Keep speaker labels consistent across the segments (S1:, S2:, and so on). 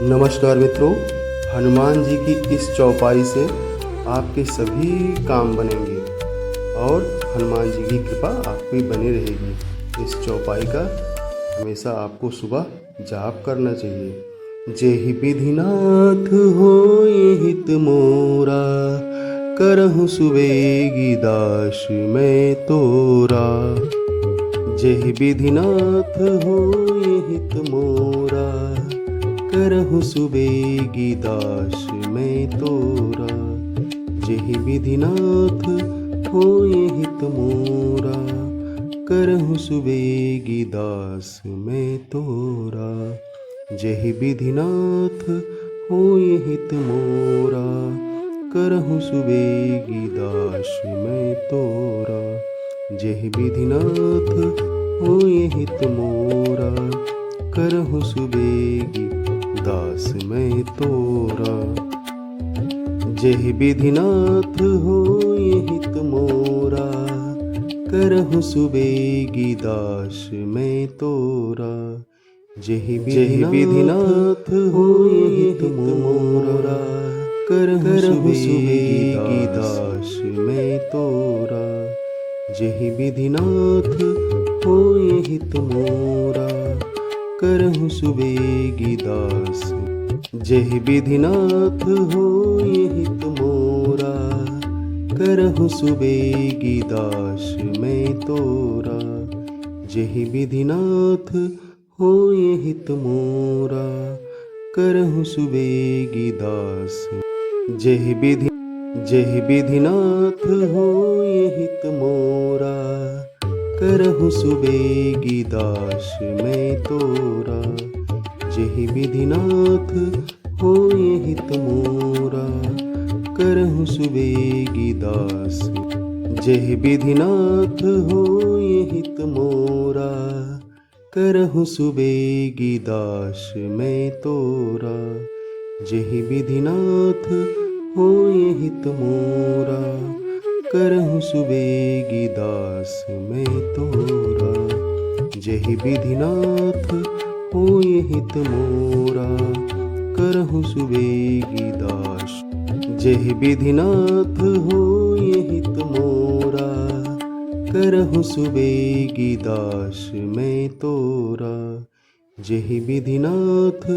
S1: नमस्कार मित्रों, हनुमान जी की इस चौपाई से आपके सभी काम बनेंगे और हनुमान जी की कृपा आप पे बनी रहेगी। इस चौपाई का हमेशा आपको सुबह जाप करना चाहिए। जेहि विधिनाथ होय हित मोरा, करहु सुबेगी दास मैं तोरा। जेहि विधिनाथ होय हित मोरा, करहु सुबेगी दास मैं तोरा। जेहि विधिनाथ होय हित मोरा, करहु सुबेगी दास मैं तोरा। जेहि विधिनाथ होय हित मोरा, करहु सुबेगी दास मैं तोरा। जेहि विधिनाथ होय हित मोरा, करहु सुबेगी दास मैं तोरा। जेहि विधिनाथ होय हित मोरा, करहु सुबेगी दास मैं तोरा। जेहि विधिनाथ होय हित मोरा, करहु सुबेगी दास मैं तोरा। जेहि विधिनाथ होय हित मोरा, करहु सुबेगी दास। जेहि विधिनाथ होय हित मोरा, करहु सुबेगी दास मैं तोरा। जेहि विधिनाथ होय हित मोरा, करहु सुबेगी दास। जेहि विधिनाथ होय हित मोरा, करहु सुबेगी दास मैं तोरा। जेहि विधिनाथ होय हित मोरा, करहु सुबेगी दास। जेहि विधिनाथ होय हित मोरा, करहु सुबेगी दास मैं तोरा। जेहि विधिनाथ होय हित मोरा, करहु सुबेगी दास मैं तोरा। जेहि विधिनाथ होय हित मोरा, करहु सुबेगी दास। जेहि विधिनाथ होय हित मोरा, करहु सुबेगी दास मैं तोरा। जेहि विधिनाथ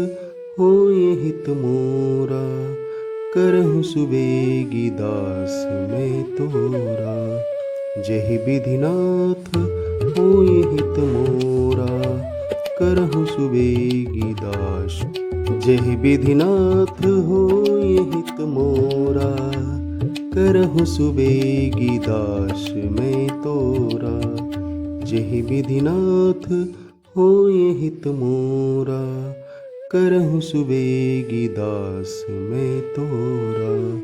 S1: होय हित मोरा, करहु सुबेगी दास मैं तोरा। जेहि विधिनाथ होय हित मोरा, करहु सुबेगी दास। जेहि विधिनाथ होय हित मोरा, करहु सुबेगी दास मैं तोरा। जेहि विधिनाथ होय हित मोरा, करहु सुबेगी दास मैं तोरा।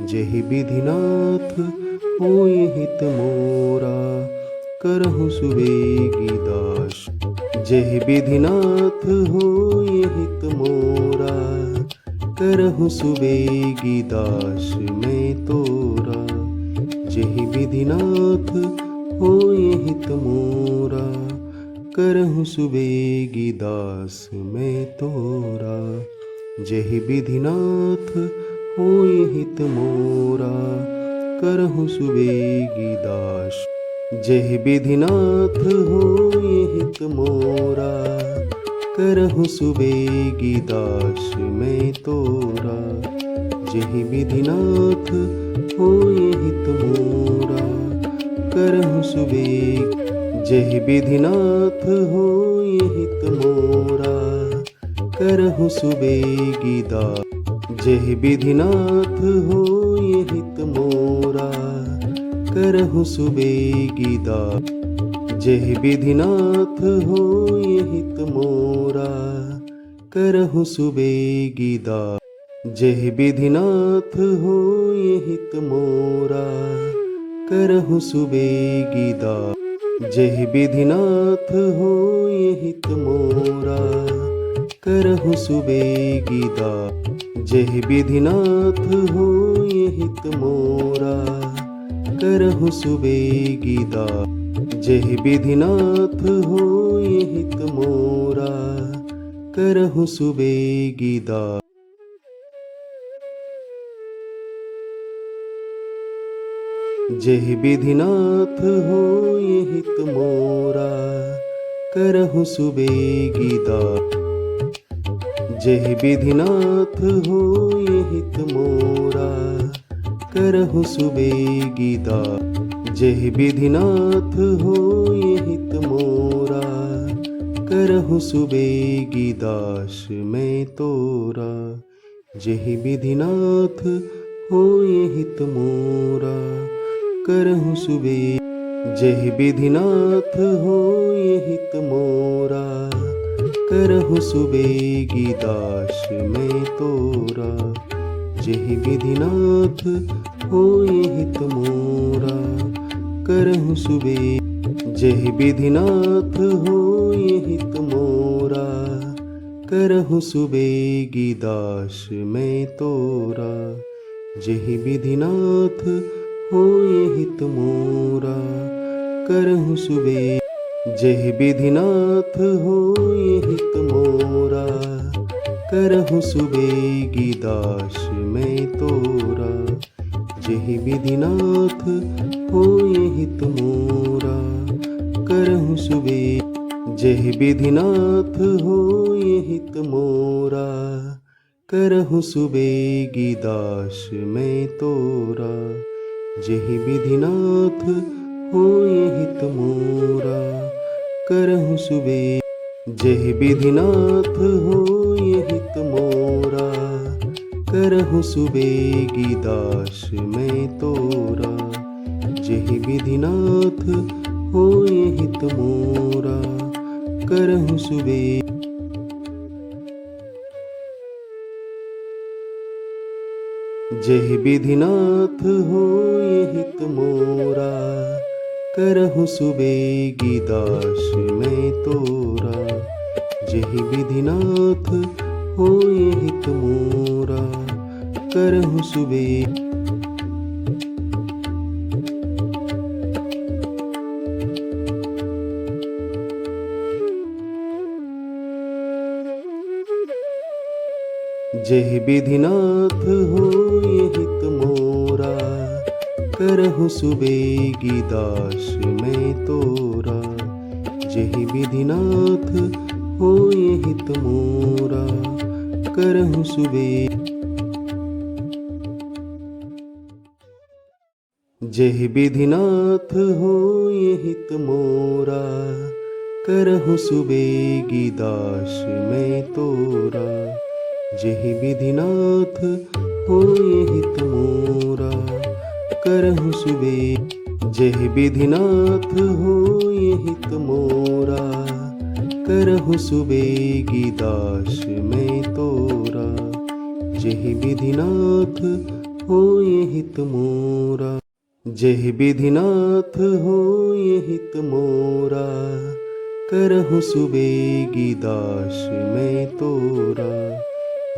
S1: जेहि विधिनाथ होय हित मोरा, करहु सुबेगी दास। जेहि विधिनाथ होय हित मोरा, करहु सुबेगी दास मैं तोरा। जेहि विधिनाथ होय हित मोरा, करहु सुबेगी दास मैं तोरा। जेहि विधिनाथ होय हित मोरा, करहु सुबेगी दास। जेहि विधिनाथ होय हित मोरा, करहु सुबेगी दास मैं तोरा। जेहि विधिनाथ होय हित मोरा, करहु सुबेगी। जेहि विधिनाथ होय हित मोरा, करहु सुबेगी दास। जेहि विधिनाथ होय हित मोरा, करहु सुबेगी दास। जेहि विधिनाथ होय हित मोरा, करहु सुबेगी दास। जेहि विधिनाथ होय हित मोरा, करहु सुबेगी दास। जेहि विधिनाथ होय हित मोरा, करहु सुबेगी दास। जेहि विधिनाथ होय हित मोरा, करहु सुबेगी दास। जेहि विधिनाथ होय हित मोरा, करहु सुबेगी दास। जेहि विधिनाथ होय हित मोरा, करहु सुबेगी दास। जेहि विधिनाथ होय हित मोरा, करहु सुबेगी दास। जेहि विधिनाथ होय हित मोरा, करहु सुबेगी दास मैं तोरा। जेहि विधिनाथ होय हित मोरा, करहु सुबे। जेहि विधिनाथ होय हित मोरा, करहु सुबेगी दास मैं तोरा। जेहि विधिनाथ होय हित मोरा, करहु सुबे। जेहि विधिनाथ होय हित मोरा, करहु सुबेगी दास मैं तोरा। जेहि विधिनाथ होय हित मोरा, करहु सुबे। जेहि विधिनाथ होय हित मोरा, करहु सुबेगी दास मैं तोरा। जेहि विधिनाथ होय हित मोरा, करहु सुबे। जेहि विधिनाथ होय हित मोरा, करहु सुबेगी दास मैं तोरा। जेहि विधिनाथ होय हित मोरा, करहु सुबे। जेहि विधिनाथ होय हित मोरा, करहु सुबेगी दास मैं तोरा। जेहि विधिनाथ होय हित मोरा, करहु सुबे। जेहि विधिनाथ होय हित मोरा, करहु सुबेगी दास मैं तोरा। जेहि विधिनाथ होय हित मोरा, करहु सुबे। जेहि विधिनाथ होय हित मोरा, करहु सुबेगी दास मैं तोरा। जेहि विधिनाथ होय हित मोरा, करहु सुबे। जेहि विधिनाथ होय हित मोरा, करहु सुबेगी दास मैं तोरा। जेहि विधिनाथ होय हित मोरा, करहु सुबे। जेहि विधिनाथ होय हित मोरा, करहु सुबेगी दास मैं तोरा। जेहि विधिनाथ होय हित मोरा। जेहि विधिनाथ होय हित मोरा, करहु सुबेगी दास मैं तोरा।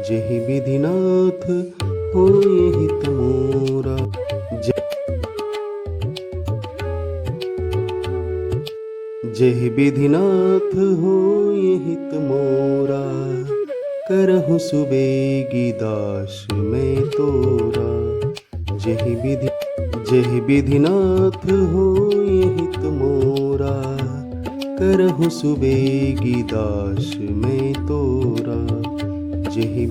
S1: जेहि विधिनाथ होय हित मोरा। जेहि विधिनाथ होय हित मोरा, करहु सुबेगी दास मैं तोरा। जेहि विधिनाथ होय हित मोरा, करहु सुबेगी दास मैं तोरा। जेहि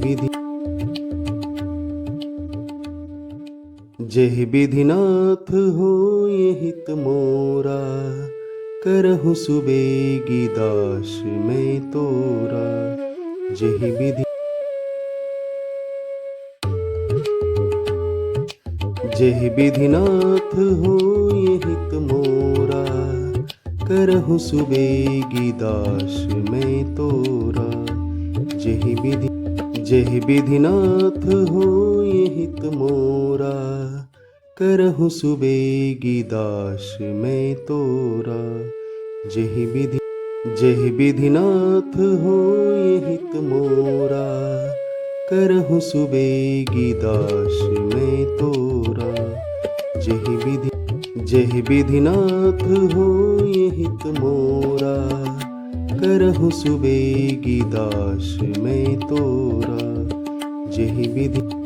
S1: विधिनाथ होय हित मोरा, करहु सुबेगी दास मैं तोरा। जेहि विधिनाथ होय हित मोरा, करहु सुबेगी दास मैं तोरा। जेहि विधिनाथ होय हित मोरा, करहु सुबेगी दास मैं तोरा। जेहि विधिनाथ होय हित मोरा, करहु सुबेगी दास मैं तोरा। जेहि विधिनाथ होय हित मोरा, करहु सुबेगी दास मैं तोरा। जेहि विधि